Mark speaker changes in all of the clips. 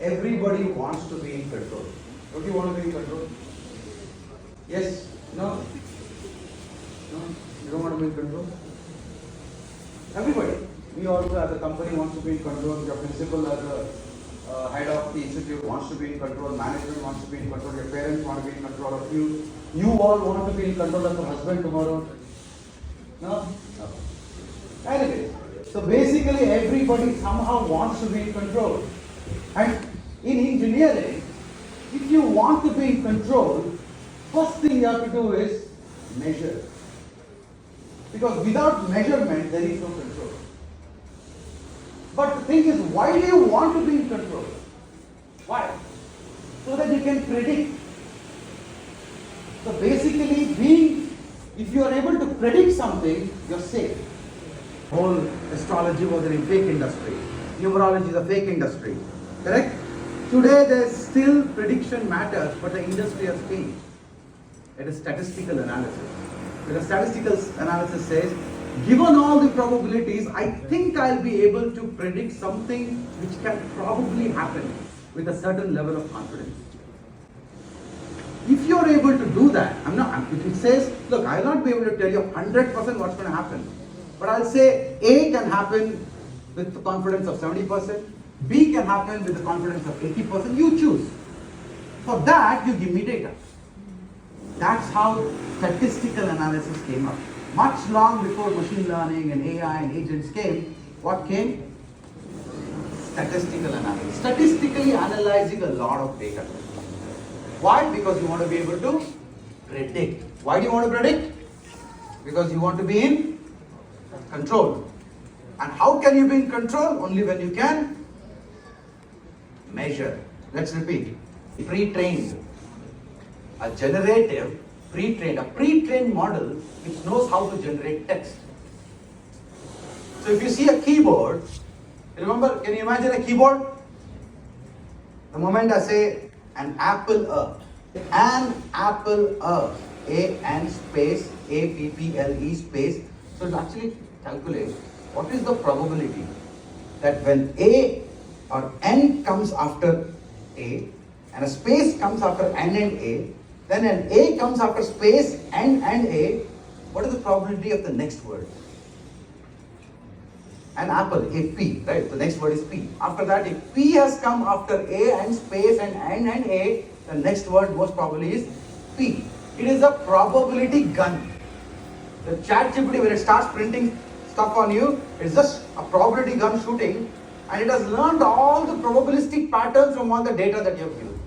Speaker 1: everybody wants to be in control. Don't you want to be in control? Yes? No? No? You don't want to be in control? Everybody. We also as a company wants to be in control. Your principal as a head of the institute wants to be in control. Management wants to be in control. Your parents want to be in control of you. You all want to be in control of your husband tomorrow. No? No. Anyway, so basically everybody somehow wants to be in control. And in engineering, if you want to be in control, first thing you have to do is measure. Because without measurement, there is no control. But the thing is, why do you want to be in control? Why? So that you can predict. So basically, if you are able to predict something, you're safe. Whole astrology was a fake industry. Numerology is a fake industry. Correct? Today, there's still prediction matters, but the industry has changed. It is statistical analysis. Because statistical analysis says, given all the probabilities, I think I'll be able to predict something which can probably happen with a certain level of confidence. If you're able to do that, if it says, look, I'll not be able to tell you 100% what's going to happen, but I'll say A can happen with the confidence of 70%, B can happen with the confidence of 80%, you choose. For that, you give me data. That's how statistical analysis came up. Much long before machine learning and AI and agents came, what came? Statistical analysis. Statistically analyzing a lot of data. Why? Because you want to be able to predict. Why do you want to predict? Because you want to be in control. And how can you be in control? Only when you can measure. Let's repeat. Pre-trained. A generative, pre-trained. A pre-trained model which knows how to generate text. So if you see a keyboard, remember, can you imagine a keyboard? The moment I say an apple an apple A and space APPLE space, so it actually calculates what is the probability that when A or N comes after A and a space comes after N and A, then an A comes after space N and A, what is the probability of the next word? An apple, a P, right? The next word is P. After that, if P has come after A and space and N and A, the next word most probably is P. It is a probability gun. The ChatGPT, when it starts printing stuff on you, it's just a probability gun shooting, and it has learned all the probabilistic patterns from all the data that you have given.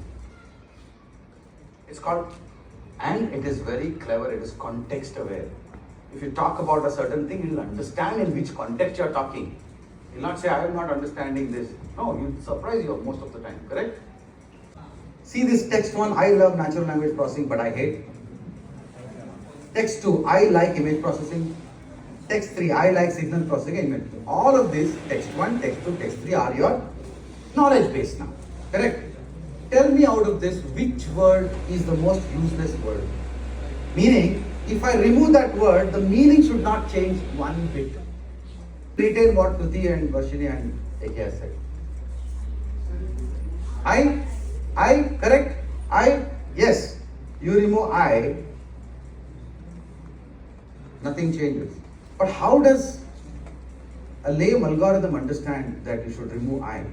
Speaker 1: It's called, and it is very clever, it is context aware. If you talk about a certain thing, it will understand in which context you are talking. It will not say, I am not understanding this. No, you surprise you most of the time, correct? See this text 1, I love natural language processing, but I hate. Text 2, I like image processing. Text 3, I like signal processing. All of this, text 1, text 2, text 3 are your knowledge base now, correct? Tell me out of this, which word is the most useless word? Meaning, if I remove that word, the meaning should not change one bit. Retain what Kruti and Varshini and AK has said. I, correct? Yes. You remove I, nothing changes. But how does a lame algorithm understand that you should remove I?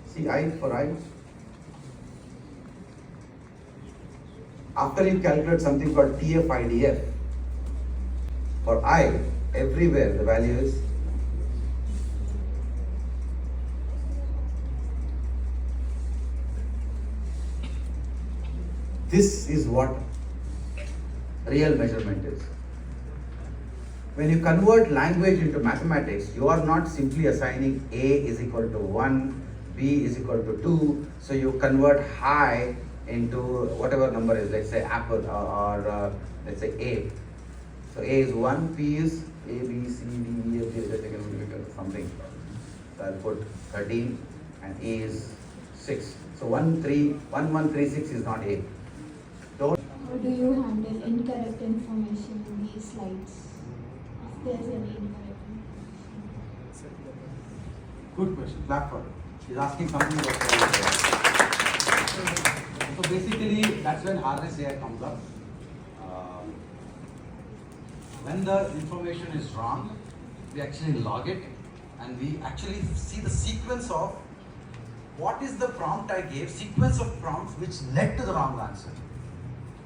Speaker 1: See, I for I. After you calculate something called TF-IDF, for I, everywhere the value is this is what real measurement is. When you convert language into mathematics, you are not simply assigning A is equal to 1, B is equal to 2, so you convert high into whatever number is, let's say apple or let's say A. So A is 1, P is A, B, C, D, E, F, G, something. So I'll put 13 and A is 6. So 1136 is not A. Don't.
Speaker 2: How do you handle incorrect information in these slides? If there's any incorrect information.
Speaker 1: Good question. Clap for it. He's asking something about so basically, that's when harness AI comes up. When the information is wrong, we actually log it and we actually see the sequence of what is the prompt I gave, sequence of prompts which led to the wrong answer.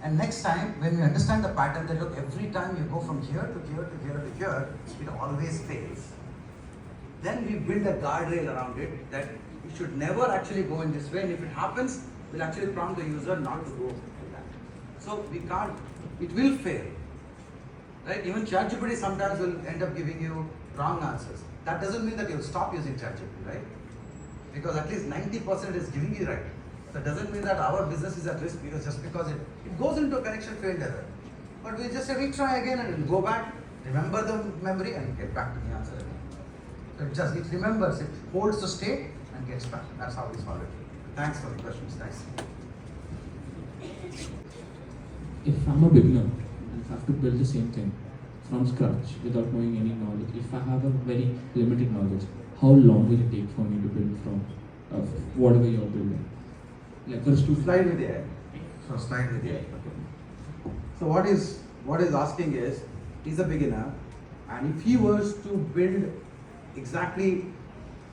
Speaker 1: And next time, when we understand the pattern, that look, every time you go from here to here to here to here, it always fails. Then we build a guardrail around it that it should never actually go in this way, and if it happens, we'll actually prompt the user not to go like that. So we can't, it will fail. Right? Even ChatGPT sometimes will end up giving you wrong answers. That doesn't mean that you'll stop using ChatGPT, right? Because at least 90% is giving you right. That doesn't mean that our business is at risk because just because it goes into a connection failed error. But we just say retry again and go back, remember the memory and get back to the answer again. So it remembers, it holds the state and gets back. That's how we solve it. Thanks for the questions. Thanks.
Speaker 3: If I'm a beginner and if I have to build the same thing from scratch without knowing any knowledge, if I have a very limited knowledge, how long will it take for me to build from whatever you're building? Like for a student.
Speaker 1: Slide with AI. So slide with AI. Okay. So what is asking is, he's a beginner, and if he was to build exactly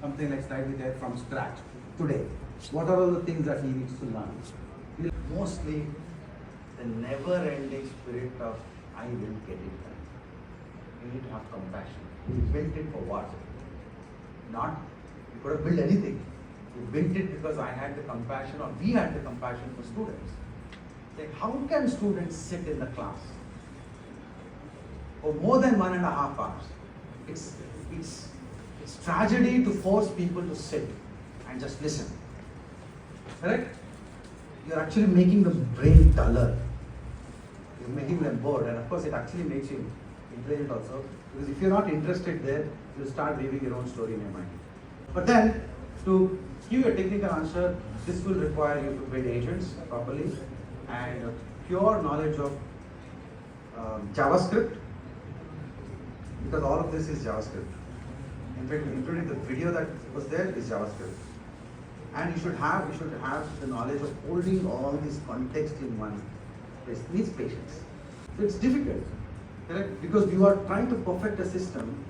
Speaker 1: something like slide with AI from scratch today, what are all the things that he needs to learn? Mostly the never-ending spirit of I will get it done. You need to have compassion. You built it for what? Not, you could have built anything. You built it because I had the compassion, or we had the compassion for students. Like, how can students sit in the class for more than 1.5 hours? It's tragedy to force people to sit and just listen. Correct? You're actually making the brain duller. You're making them bored, and of course, it actually makes you intelligent also. Because if you're not interested there, you'll start weaving your own story in your mind. But then, to give you a technical answer, this will require you to build agents properly and pure knowledge of JavaScript, because all of this is JavaScript. In fact, including the video that was there is JavaScript. And you should have the knowledge of holding all this context in one place. It needs patience. So it's difficult, correct? Because you are trying to perfect a system.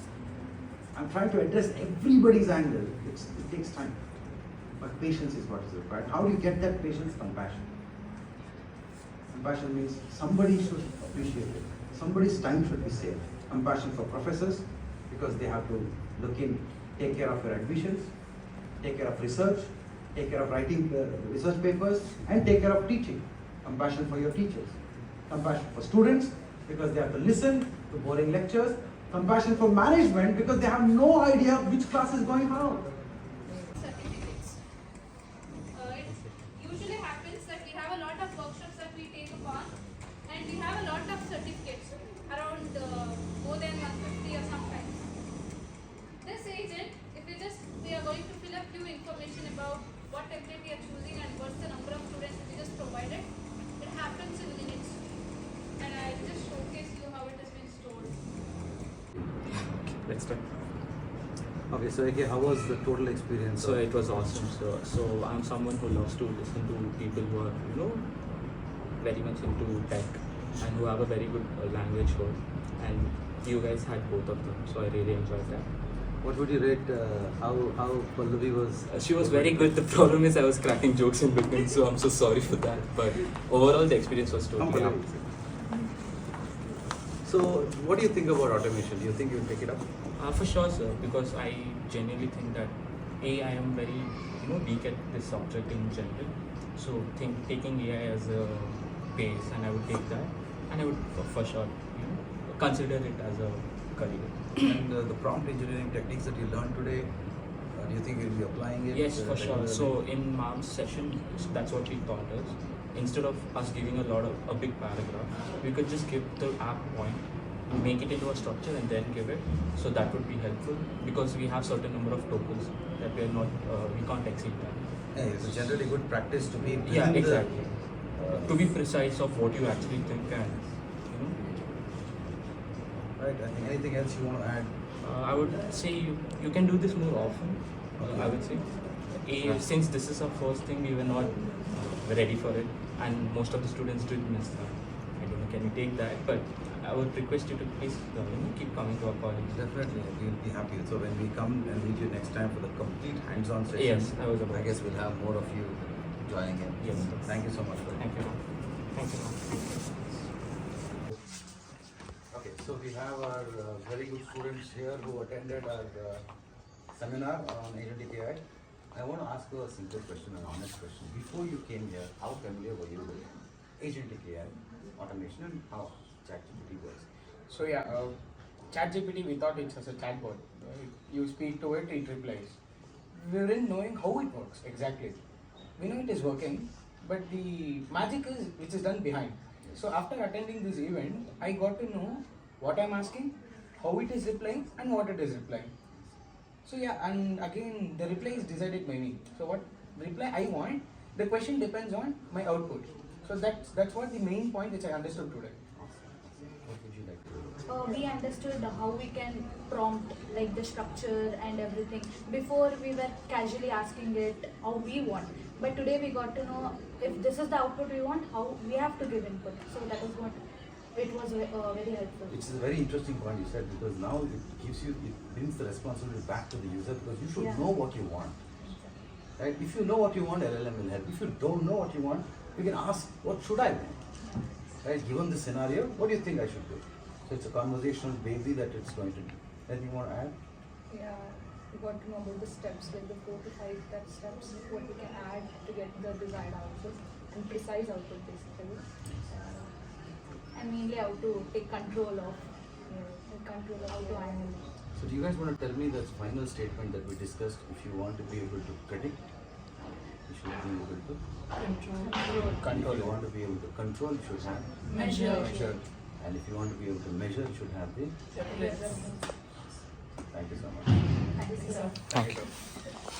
Speaker 1: I'm trying to address everybody's angle. It takes time. But patience is what is required. How do you get that patience? Compassion. Compassion means somebody should appreciate it. Somebody's time should be saved. Compassion for professors, because they have to take care of your admissions, take care of research, take care of writing research papers, and take care of teaching. Compassion for your teachers. Compassion for students, because they have to listen to boring lectures. Compassion for management, because they have no idea which class is going how.
Speaker 4: Certificates. It usually happens that we have a lot of workshops that we take upon, and we have a lot of certificates, around more than 150 or sometimes. This agent, if we are going to fill up few information about what template we are choosing and what's the number of students we just provided, it happens in minutes. And I just showcase you how it has been stored.
Speaker 5: Next time.
Speaker 6: Okay, so again, how was the total experience?
Speaker 5: So it was awesome. So I'm someone who loves to listen to people who are, very much into tech and who have a very good language hold. And you guys had both of them, so I really enjoyed that.
Speaker 6: What would you rate how Pallavi was?
Speaker 5: She was very good. The problem is I was cracking jokes in between, so I'm so sorry for that. But overall, the experience was totally amazing.
Speaker 6: So, what do you think about automation? Do you think you'll pick it up?
Speaker 5: For sure, sir, because I genuinely think that I am very weak at this subject in general. So taking AI as a base, and I would take that, and I would for sure consider it as a career.
Speaker 6: And the prompt engineering techniques that you learned today, do you think you'll be applying it?
Speaker 5: Yes, for sure. So in Mam's session, that's what she taught us. Instead of us giving a big paragraph, we could just give the app point, make it into a structure, and then give it. So that would be helpful because we have certain number of tokens that we can't exceed that.
Speaker 6: Yeah, it's generally good practice to be.
Speaker 5: Yeah, exactly. To be precise of what you actually think and
Speaker 6: Right. I think anything else you want to add?
Speaker 5: I would say you can do this more often. I would say. since this is our first thing, we were not ready for it, and most of the students did miss that. I don't know, can you take that? But I would request you to please keep coming to our college.
Speaker 6: Definitely, we'll be happy. So when we come and meet you next time for the complete hands-on session,
Speaker 5: Yes, I was about.
Speaker 6: I guess we'll have more of you joining in.
Speaker 5: Yes.
Speaker 6: Thank you so much for that.
Speaker 5: Thank you. Thank you.
Speaker 6: Okay, so we have our very good students here who attended our seminar on Agentic AI. I want to ask you a simple question, an honest question. Before you came here, how familiar were you with Agentic AI, automation, and how ChatGPT works?
Speaker 7: So yeah, ChatGPT, we thought it's as a chatbot. Right? You speak to it, it replies. We weren't knowing how it works exactly. We know it is working, but the magic is which is done behind. So after attending this event, I got to know what I'm asking, how it is replying, and what it is replying. So yeah, and again the reply is decided by me. So what reply I want, the question depends on my output. So that's what the main point which I understood today.
Speaker 6: What would you like to do?
Speaker 4: We understood how we can prompt like the structure and everything. Before we were casually asking it how we want, but today we got to know if this is the output we want, how we have to give input. So that is what it was very helpful.
Speaker 6: It's a very interesting point you said, because now it brings the responsibility back to the user, because you should know what you want. Right? If you know what you want, LLM will help. If you don't know what you want, you can ask, what should I want? Right? Given the scenario, what do you think I should do? So it's a conversational baby that it's going to do. Anything you want to add?
Speaker 8: Yeah, we got to know about the steps, like the 4 to 5 steps, what we can add to get the desired output and precise output basically. And mainly how to take control of how to handle.
Speaker 6: So do you guys want to tell me the final statement that we discussed? If you want to be able to predict, you should be able to
Speaker 7: Control.
Speaker 6: If you want to be able to control, you should have
Speaker 7: Measure.
Speaker 6: And if you want to be able to measure, you should have the.
Speaker 8: Yes.
Speaker 6: Thank you so much.
Speaker 8: Thank you, sir.
Speaker 5: Thank you.